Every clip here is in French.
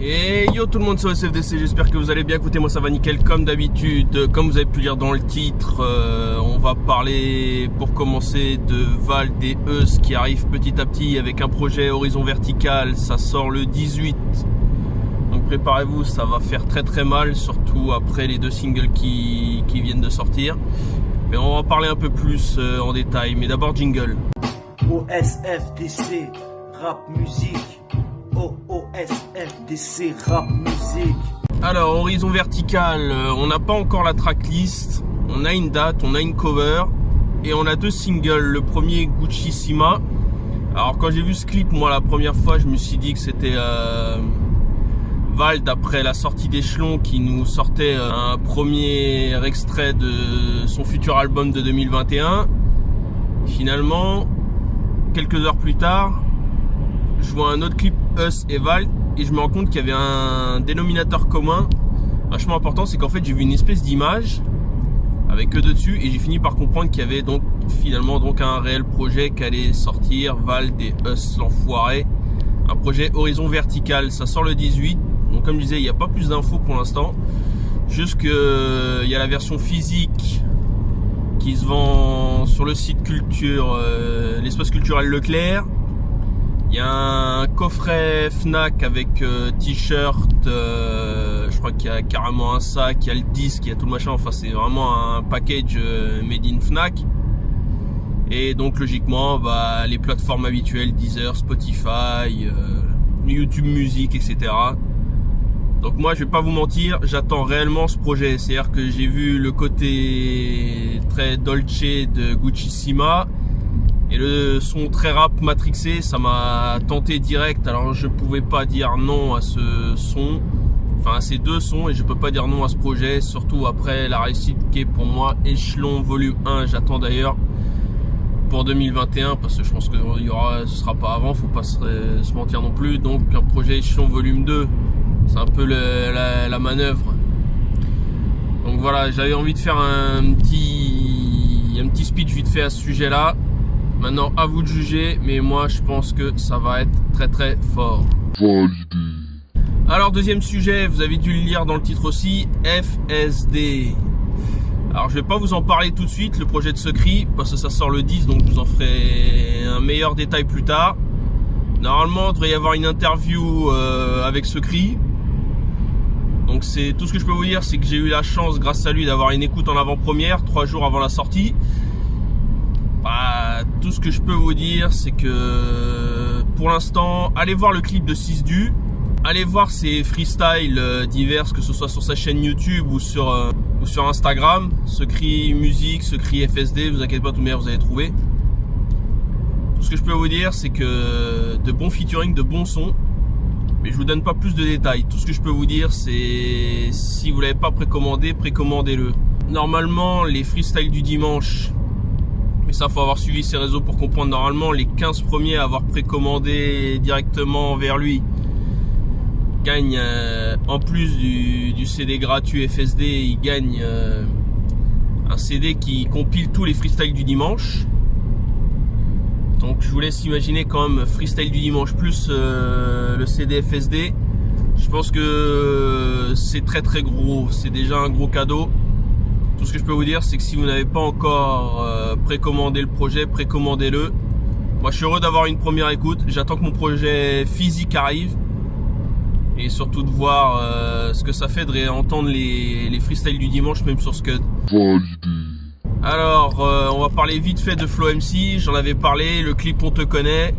Et yo tout le monde, c'est OSFDC, j'espère que vous allez bien. Écoutez, moi ça va nickel comme d'habitude. Comme vous avez pu lire dans le titre, on va parler pour commencer de Vald et Eus qui arrive petit à petit avec un projet Horizon Vertical. Ça sort le 18, donc préparez-vous, ça va faire très mal, surtout après les deux singles qui viennent de sortir. Mais on va parler un peu plus en détail, mais d'abord jingle. OSFDC, rap musique. OSFDC, rap musique. Alors, Horizon Vertical, on n'a pas encore la tracklist. On a une date, on a une cover. Et on a deux singles. Le premier, Gucci-Sima. Alors, quand j'ai vu ce clip, moi, la première fois, je me suis dit que c'était Vald, après la sortie d'Echelon, qui nous sortait un premier extrait de son futur album de 2021. Finalement, quelques heures plus tard, je vois un autre clip, Eus et Vald, et je me rends compte qu'il y avait un dénominateur commun vachement important, c'est qu'en fait j'ai vu une espèce d'image avec eux dessus, et j'ai fini par comprendre qu'il y avait donc finalement un réel projet qui allait sortir, Vald et Eus l'enfoiré, un projet Horizon Vertical. Ça sort le 18, donc comme je disais, il n'y a pas plus d'infos pour l'instant, juste que il y a la version physique qui se vend sur le site culture, l'espace culturel Leclerc. Il y a un coffret Fnac avec t-shirt, je crois qu'il y a carrément un sac, il y a le disque, il y a tout le machin, enfin c'est vraiment un package made in Fnac. Et donc logiquement, les plateformes habituelles, Deezer, Spotify, YouTube Music, etc. Donc moi je vais pas vous mentir, j'attends réellement ce projet, c'est-à-dire que j'ai vu le côté très dolce de Gucci-Sima. Et le son très rap matrixé, ça m'a tenté direct. Alors je pouvais pas dire non à ce son, enfin à ces deux sons, et je peux pas dire non à ce projet, surtout après la réussite qui est pour moi Echelon volume 1. J'attends d'ailleurs pour 2021 parce que je pense que ce sera pas avant, faut pas se mentir non plus. Donc un projet Echelon volume 2, c'est un peu la manœuvre. Donc voilà, j'avais envie de faire un petit speech vite fait à ce sujet là. Maintenant, à vous de juger, mais moi je pense que ça va être très fort. Validé. Alors, deuxième sujet, vous avez dû le lire dans le titre aussi, FSD. Alors, je vais pas vous en parler tout de suite, le projet de Secret, parce que ça sort le 10, donc je vous en ferai un meilleur détail plus tard. Normalement, il devrait y avoir une interview avec Secret. Donc, c'est tout ce que je peux vous dire, c'est que j'ai eu la chance, grâce à lui, d'avoir une écoute en avant-première, 3 jours avant la sortie. Tout ce que je peux vous dire, c'est que pour l'instant, allez voir le clip de 6Du, allez voir ses freestyles divers, que ce soit sur sa chaîne YouTube ou sur Instagram, Secret Musique, Secret FSD, vous inquiétez pas, tout le monde vous allez trouver. Tout ce que je peux vous dire, c'est que de bons featuring, de bons sons, mais je vous donne pas plus de détails. Tout ce que je peux vous dire, c'est si vous l'avez pas précommandé, précommandez-le. Normalement, les freestyles du dimanche, mais ça, faut avoir suivi ses réseaux pour comprendre. Normalement, les 15 premiers à avoir précommandé directement vers lui gagnent, en plus du CD gratuit FSD, ils gagnent un CD qui compile tous les freestyles du dimanche. Donc je vous laisse imaginer quand même freestyle du dimanche plus le CD FSD. Je pense que c'est très gros, c'est déjà un gros cadeau. Tout ce que je peux vous dire, c'est que si vous n'avez pas encore précommandé le projet, précommandez-le. Moi, je suis heureux d'avoir une première écoute. J'attends que mon projet physique arrive. Et surtout de voir ce que ça fait de réentendre les freestyles du dimanche, même sur Scud. Validé. Alors, on va parler vite fait de Flow MC. J'en avais parlé, le clip On Te Connaît.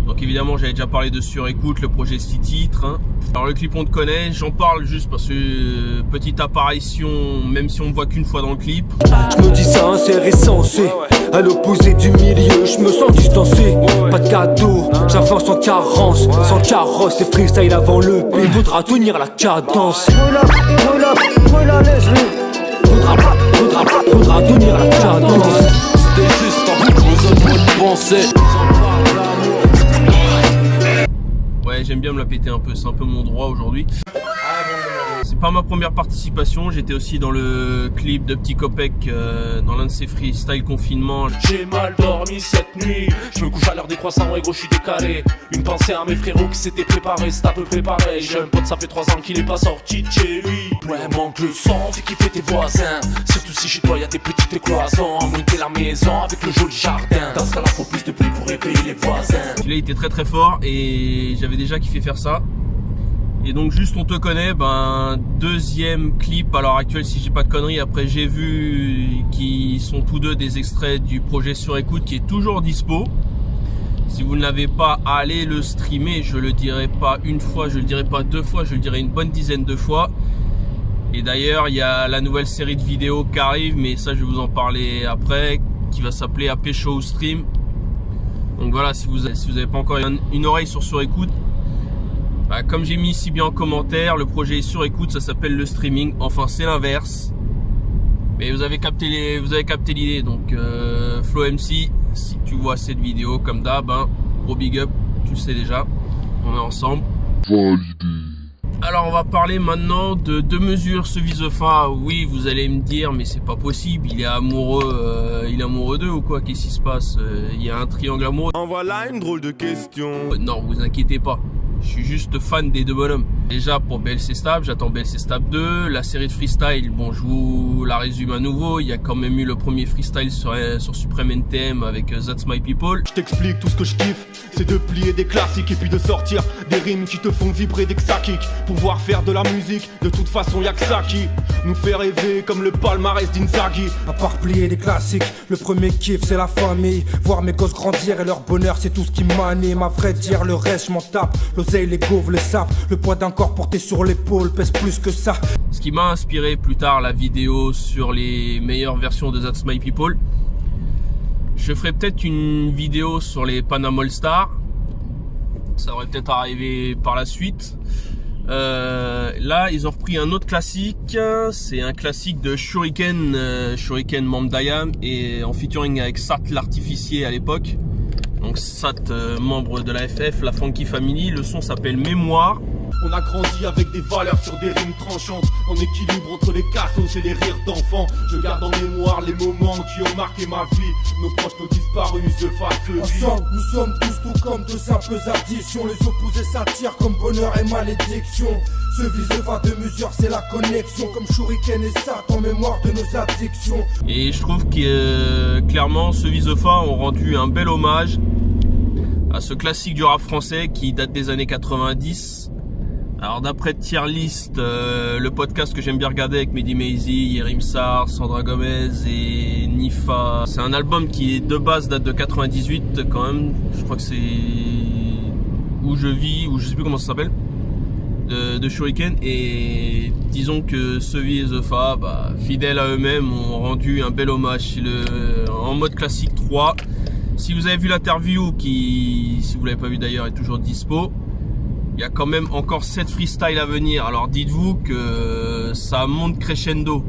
Donc évidemment, j'avais déjà parlé de Surécoute, le projet 6 titres. Hein. Alors le clip On Te Connaît, j'en parle juste parce que petite apparition, même si on me voit qu'une fois dans le clip. Je me dis ça, c'est récent, c'est à l'opposé du milieu, je me sens distancé. Pas de cadeau, j'avance en carence, sans carrosse, les freestyle avant le P. Faudra tenir la cadence. Faudra tenir la cadence. C'était juste un besoin de penser. Ouais, j'aime bien me la péter un peu, c'est un peu mon droit aujourd'hui. C'est pas ma première participation, j'étais aussi dans le clip de Petit Copec dans l'un de ses freestyle confinement. J'ai mal dormi cette nuit, je me couche à l'heure des croissants, ouais gros je suis décalé. Une pensée à mes frérots qui s'étaient préparés, c'est à peu près pareil. J'ai un pote, ça fait 3 ans qu'il est pas sorti de chez lui. Ouais, manque le son, fait kiffer tes voisins. Surtout si chez toi y'a des petites cloisons. À moins que t'aies la maison avec le joli jardin. Dans ce cas là faut plus de pluie pour réveiller les voisins. Celui-là il était très très fort et j'avais déjà kiffé faire ça. Et donc juste on te connaît, deuxième clip à l'heure actuelle si j'ai pas de conneries. Après j'ai vu qu'ils sont tous deux des extraits du projet Sur Écoute qui est toujours dispo. Si vous ne l'avez pas, allez le streamer. Je le dirai pas une fois, je le dirai pas 2 fois, je le dirai une bonne dizaine de fois. Et d'ailleurs il y a la nouvelle série de vidéos qui arrive, mais ça je vais vous en parler après, qui va s'appeler AP Show Stream. Donc voilà, si vous avez pas encore une oreille sur Écoute, comme j'ai mis si bien en commentaire, le projet est sur écoute, ça s'appelle le streaming. Enfin, c'est l'inverse. Mais vous avez capté l'idée. Donc, Flow MC, si tu vois cette vidéo comme d'hab, gros big up, tu le sais déjà. On est ensemble. Validé. Alors, on va parler maintenant de 2 mesures, ce Visefa. Oui, vous allez me dire, mais c'est pas possible. Il est amoureux d'eux ou quoi? Qu'est-ce qui se passe? Il y a un triangle amoureux. En voilà une drôle de question. Non, vous inquiétez pas. Je suis juste fan des 2 bonhommes. Déjà pour BLC Stab, j'attends BLC Stab 2. La série de freestyle, bon je vous la résume à nouveau. Il y a quand même eu le premier freestyle sur Supreme NTM avec That's My People. Je t'explique tout ce que je kiffe, c'est de plier des classiques et puis de sortir des rimes qui te font vibrer dès que ça kick. Pouvoir faire de la musique, de toute façon y'a que ça qui nous fait rêver comme le palmarès d'Inzaghi. À part plier des classiques, le premier kiff c'est la famille. Voir mes gosses grandir et leur bonheur c'est tout ce qui m'anime. À vrai dire le reste je m'en tape. L'oseille, les gauves, les sapes, le poids d'un corps porté sur l'épaule pèse plus que ça. Ce qui m'a inspiré plus tard la vidéo sur les meilleures versions de That's My People. Je ferai peut-être une vidéo sur les Panama All Stars. Ça aurait peut-être arrivé par la suite. Là, ils ont repris un autre classique. C'est un classique de Shuriken, Shuriken membre d'IAM et en featuring avec Sat l'artificier à l'époque. Donc Sat, membre de la FF, la Funky Family. Le son s'appelle Mémoire. On a grandi avec des valeurs sur des rimes tranchantes. En équilibre entre les cassos et les rires d'enfants. Je garde en mémoire les moments qui ont marqué ma vie. Nos proches, nos disparus se fassent le vie. Ensemble, nous sommes tous tout comme de simples additions. Les opposés s'attirent comme bonheur et malédiction. Ce Visefa de mesure, c'est la connexion. Comme Shuriken et Sat en mémoire de nos addictions. Et je trouve que clairement, ce Visefa ont rendu un bel hommage à ce classique du rap français qui date des années 90. Alors d'après Tier List, le podcast que j'aime bien regarder avec Mehdi Maizi, Yerim Sar, Sandra Gomez et Nifa, c'est un album qui de base date de 98 quand même. Je crois que c'est Où je vis, ou je sais plus comment ça s'appelle, de Shuriken. Et disons que ce Visefa, fidèles à eux-mêmes, ont rendu un bel hommage en mode classique 3. Si vous avez vu l'interview qui, si vous l'avez pas vu d'ailleurs, est toujours dispo, il y a quand même encore 7 freestyles à venir. Alors dites-vous que ça monte crescendo.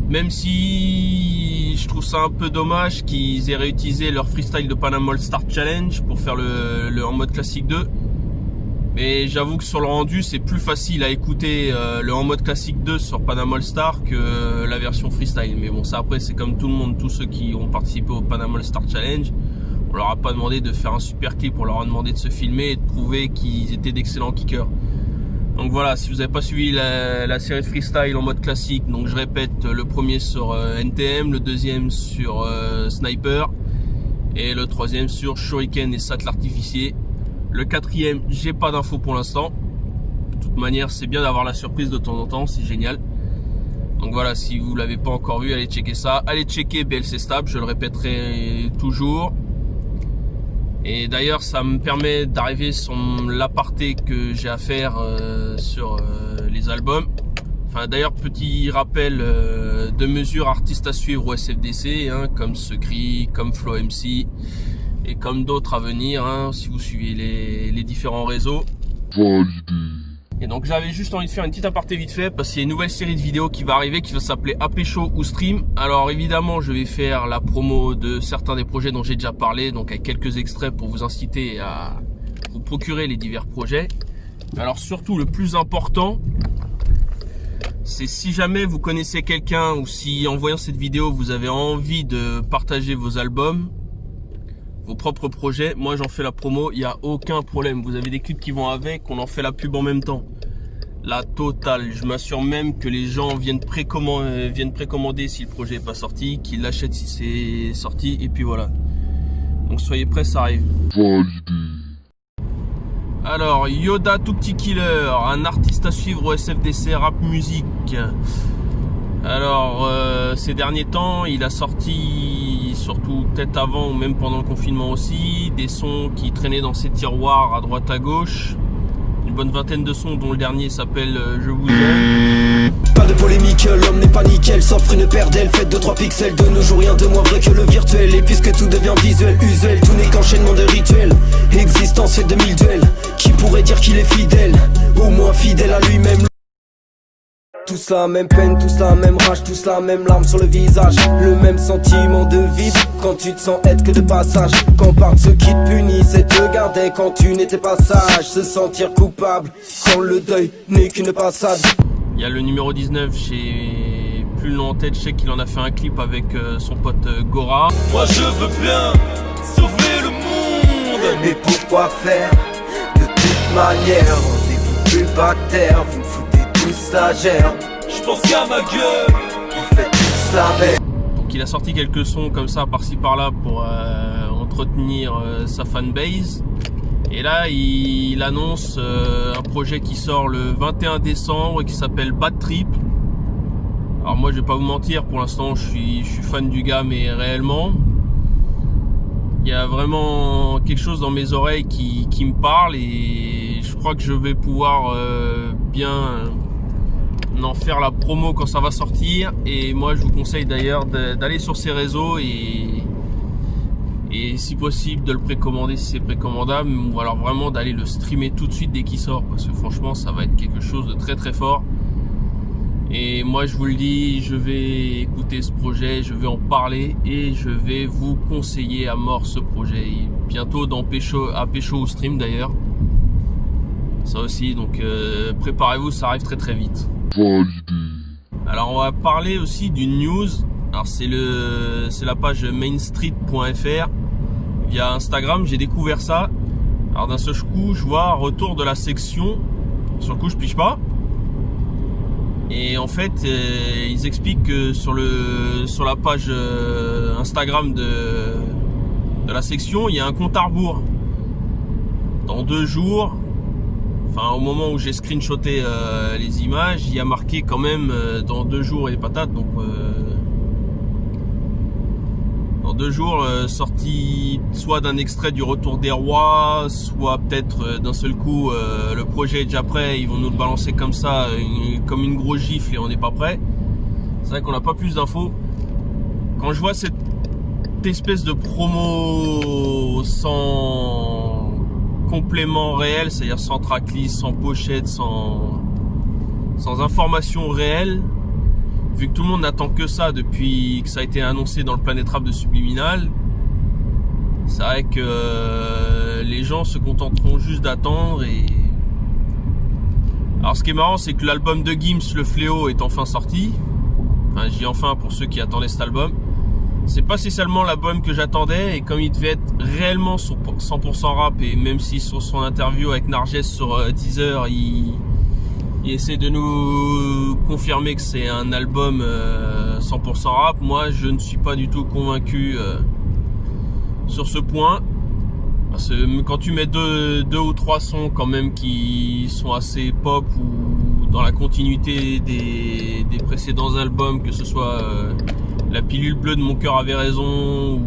Même si je trouve ça un peu dommage qu'ils aient réutilisé leur freestyle de Panama All Star Challenge pour faire le en mode classique 2. Mais j'avoue que sur le rendu, c'est plus facile à écouter le en mode classique 2 sur Panama All Star que la version freestyle. Mais bon, ça après, c'est comme tout le monde, tous ceux qui ont participé au Panama All Star Challenge. On leur a pas demandé de faire un super clip, on leur a demandé de se filmer et de prouver qu'ils étaient d'excellents kickers. Donc voilà, si vous n'avez pas suivi la série de freestyle en mode classique, donc je répète, le premier sur NTM, le deuxième sur Sniper et le troisième sur Shuriken et Sat l'artificier. Le quatrième, j'ai pas d'infos pour l'instant. De toute manière, c'est bien d'avoir la surprise de temps en temps, c'est génial. Donc voilà, si vous l'avez pas encore vu, allez checker ça. Allez checker BLC Stab, je le répéterai toujours. Et d'ailleurs, ça me permet d'arriver sur l'aparté que j'ai à faire sur les albums. Enfin, d'ailleurs, petit rappel de mesures artistes à suivre au SFDC, comme Secret, comme Flow MC et comme d'autres à venir, si vous suivez les différents réseaux. Validé. Et donc j'avais juste envie de faire une petite aparté vite fait parce qu'il y a une nouvelle série de vidéos qui va arriver qui va s'appeler AP Show ou Stream. Alors évidemment je vais faire la promo de certains des projets dont j'ai déjà parlé, donc avec quelques extraits pour vous inciter à vous procurer les divers projets. Alors surtout le plus important, c'est si jamais vous connaissez quelqu'un ou si en voyant cette vidéo vous avez envie de partager vos albums, vos propres projets, moi j'en fais la promo, il n'y a aucun problème. Vous avez des clips qui vont avec, on en fait la pub en même temps. La totale, je m'assure même que les gens viennent précommander si le projet n'est pas sorti, qu'ils l'achètent si c'est sorti, et puis voilà. Donc soyez prêts, ça arrive. Validé. Alors, Yoda Tout Petit Killer, un artiste à suivre au SFDC Rap Musique. Alors, ces derniers temps, il a sorti, surtout peut-être avant ou même pendant le confinement aussi, des sons qui traînaient dans ses tiroirs à droite à gauche. Une bonne vingtaine de sons dont le dernier s'appelle Je vous aime. Pas de polémique, l'homme n'est pas nickel, s'offre une paire d'ailes, faite de 3 pixels. De nos jours rien de moins vrai que le virtuel. Et puisque tout devient visuel, usuel, tout n'est qu'enchaînement de rituels. Existence fait 2000 duels, qui pourrait dire qu'il est fidèle, au moins fidèle à lui-même. Tous la même peine, tous la même rage, tous la même larme sur le visage. Le même sentiment de vide quand tu te sens être que de passage. Quand par ceux qui te punissent et te gardaient quand tu n'étais pas sage. Se sentir coupable quand le deuil n'est qu'une passade. Il y a le numéro 19, j'ai plus le nom en tête, je sais qu'il en a fait un clip avec son pote Gora. Moi je veux bien sauver le monde. Mais pourquoi faire de toute manière? Rendez-vous plus bactère, vous me foutez tous la gerbe. Je pense qu'à ma gueule, vous faites tous la bête. Donc il a sorti quelques sons comme ça par-ci par-là pour entretenir sa fanbase. Et là il annonce un projet qui sort le 21 décembre et qui s'appelle Bad Trip. Alors moi je vais pas vous mentir, pour l'instant je suis fan du gars, mais réellement il y a vraiment quelque chose dans mes oreilles qui me parle, et je crois que je vais pouvoir bien en faire la promo quand ça va sortir. Et moi je vous conseille d'ailleurs d'aller sur ses réseaux et si possible de le précommander si c'est précommandable, ou alors vraiment d'aller le streamer tout de suite dès qu'il sort, parce que franchement ça va être quelque chose de très très fort. Et moi je vous le dis, je vais écouter ce projet, je vais en parler et je vais vous conseiller à mort ce projet. Et bientôt dans Pécho au stream d'ailleurs, ça aussi, donc préparez-vous, ça arrive très très vite. Validé. Alors on va parler aussi d'une news. Alors c'est la page mainstreet.fr via Instagram, j'ai découvert ça. Alors d'un seul coup je vois retour de la section. Sur le coup je pige pas. Et en fait ils expliquent que sur la page Instagram de la section, il y a un compte à rebours. Dans 2 jours, enfin au moment où j'ai screenshoté les images, il y a marqué quand même dans 2 jours et les patates. Donc dans 2 jours, sortie soit d'un extrait du Retour des Rois, soit peut-être d'un seul coup le projet est déjà prêt, ils vont nous le balancer comme ça, comme une grosse gifle, et on n'est pas prêt. C'est vrai qu'on n'a pas plus d'infos. Quand je vois cette espèce de promo sans complément réel, c'est-à-dire sans tracklist, sans pochette, sans information réelle, vu que tout le monde n'attend que ça depuis que ça a été annoncé dans le Planet Rap de Subliminal, c'est vrai que les gens se contenteront juste d'attendre. Et alors ce qui est marrant, c'est que l'album de Gims, Le Fléau, est enfin sorti. Enfin, je dis enfin pour ceux qui attendaient cet album. C'est pas spécialement l'album que j'attendais, et comme il devait être réellement 100% rap, et même si sur son interview avec Narges sur Deezer, il essaie de nous confirmer que c'est un album 100% rap, moi je ne suis pas du tout convaincu sur ce point. Parce que quand tu mets deux ou 3 sons quand même qui sont assez pop ou dans la continuité des précédents albums, que ce soit La pilule bleue de Mon cœur avait raison,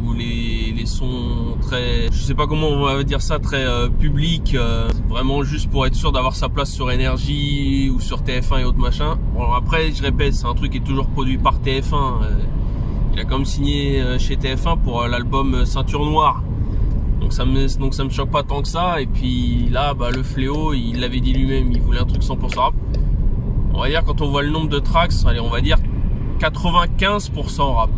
ou les sons très, je sais pas comment on va dire ça, très publics, vraiment juste pour être sûr d'avoir sa place sur Énergie ou sur TF1 et autres machins. Bon, après je répète, c'est un truc qui est toujours produit par TF1. Il a quand même signé chez TF1 pour l'album Ceinture Noire. Donc ça me choque pas tant que ça. Et puis là, Le Fléau, il l'avait dit lui-même, il voulait un truc 100% rap. On va dire, quand on voit le nombre de tracks, allez, on va dire 95% rap.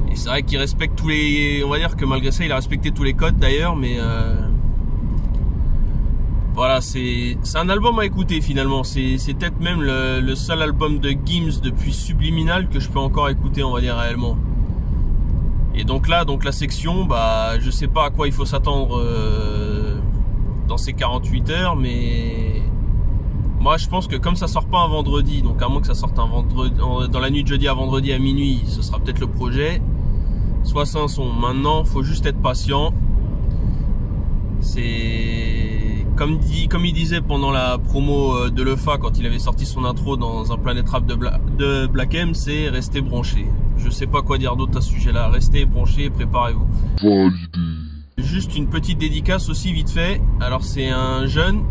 Et c'est vrai qu'il respecte tous les... On va dire que malgré ça, il a respecté tous les codes d'ailleurs, mais Voilà, c'est un album à écouter finalement. C'est peut-être même le seul album de Gims depuis Subliminal que je peux encore écouter, on va dire réellement. Et donc là, la section, bah je sais pas à quoi il faut s'attendre dans ces 48 heures, mais moi je pense que comme ça sort pas un vendredi, donc à moins que ça sorte un vendredi, dans la nuit de jeudi à vendredi à minuit, ce sera peut-être le projet. 60 sons. Maintenant, faut juste être patient. C'est comme il disait pendant la promo de Lefa quand il avait sorti son intro dans un Planet Rap de Black M, c'est rester branché. Je sais pas quoi dire d'autre à ce sujet-là. Restez branché, préparez-vous. Validé. Juste une petite dédicace aussi vite fait. Alors c'est un jeune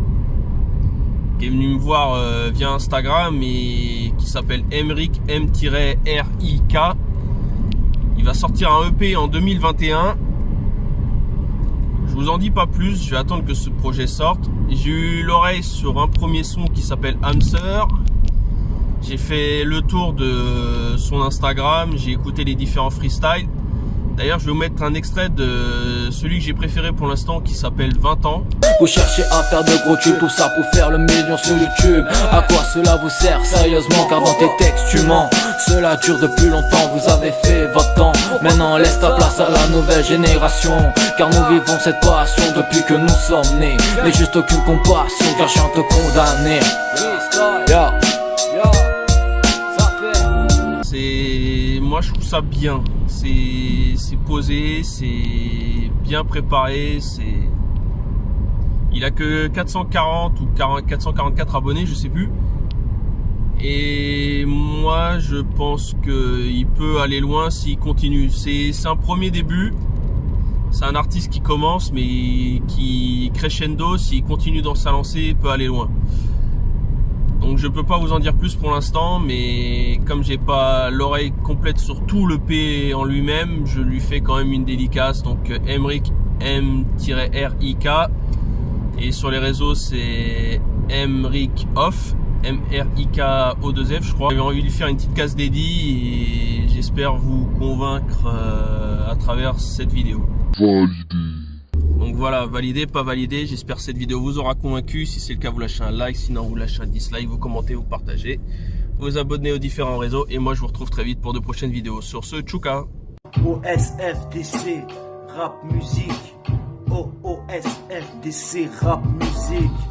qui est venu me voir via Instagram et qui s'appelle Emric M-R-I-K. Il va sortir un EP en 2021. Je vous en dis pas plus, je vais attendre que ce projet sorte. J'ai eu l'oreille sur un premier son qui s'appelle Hamster. J'ai fait le tour de son Instagram, j'ai écouté les différents freestyles. D'ailleurs, je vais vous mettre un extrait de celui que j'ai préféré pour l'instant qui s'appelle 20 ans. Vous cherchez à faire de gros tubes, tout ça pour faire le million sur YouTube. À quoi cela vous sert sérieusement, car dans tes textes tu mens. Cela dure depuis longtemps, vous avez fait votre temps. Maintenant laisse ta place à la nouvelle génération, car nous vivons cette passion depuis que nous sommes nés. Mais juste aucune compassion, car je suis un peu condamné. Moi je trouve ça bien, c'est posé, c'est bien préparé, il a que 440 ou 444 abonnés, je sais plus. Et moi je pense qu'il peut aller loin s'il continue. C'est un premier début, c'est un artiste qui commence mais qui crescendo, s'il continue dans sa lancée, peut aller loin. Donc je peux pas vous en dire plus pour l'instant, mais comme j'ai pas l'oreille complète sur tout le P en lui-même, je lui fais quand même une dédicace. Donc Emric M-R-I-K, et sur les réseaux c'est Emric Off, M-R-I-K-O-2-F je crois. J'avais envie de lui faire une petite case dédiée et j'espère vous convaincre à travers cette vidéo. Validé. Donc voilà, validé, pas validé, j'espère que cette vidéo vous aura convaincu. Si c'est le cas, vous lâchez un like, sinon vous lâchez un dislike, vous commentez, vous partagez, vous abonnez aux différents réseaux, et moi je vous retrouve très vite pour de prochaines vidéos. Sur ce, tchouka. OSFDC, rap musique. OSFDC, rap musique.